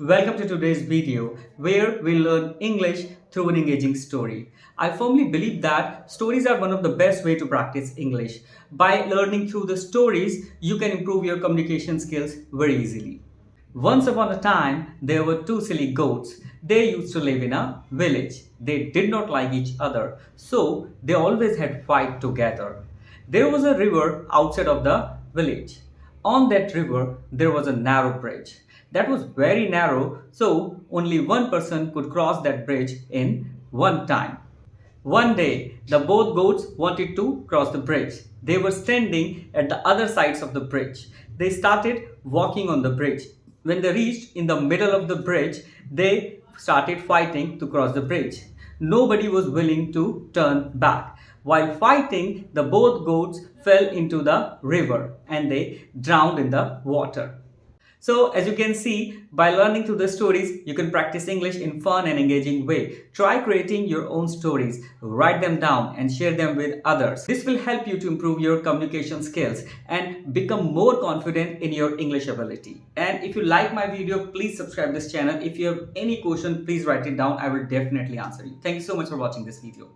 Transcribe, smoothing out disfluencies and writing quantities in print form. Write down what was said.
Welcome to today's video where we learn English through an engaging story. I firmly believe that stories are one of the best way to practice English. By learning through the stories, you can improve your communication skills very easily. Once upon a time, there were two silly goats. They used to live in a village. They did not like each other, so they always had fight together. There was a river outside of the village. On that river, there was a narrow bridge. That was very narrow, so only one person could cross that bridge in one time. One day, the both goats wanted to cross the bridge. They were standing at the other sides of the bridge. They started walking on the bridge. When they reached in the middle of the bridge, they started fighting to cross the bridge. Nobody was willing to turn back. While fighting, the both goats fell into the river and they drowned in the water. So as you can see, by learning through the stories, you can practice English in fun and engaging way. Try creating your own stories, write them down and share them with others. This will help you to improve your communication skills and become more confident in your English ability. And if you like my video, please subscribe this channel. If you have any question, please write it down. I will definitely answer you. Thank you so much for watching this video.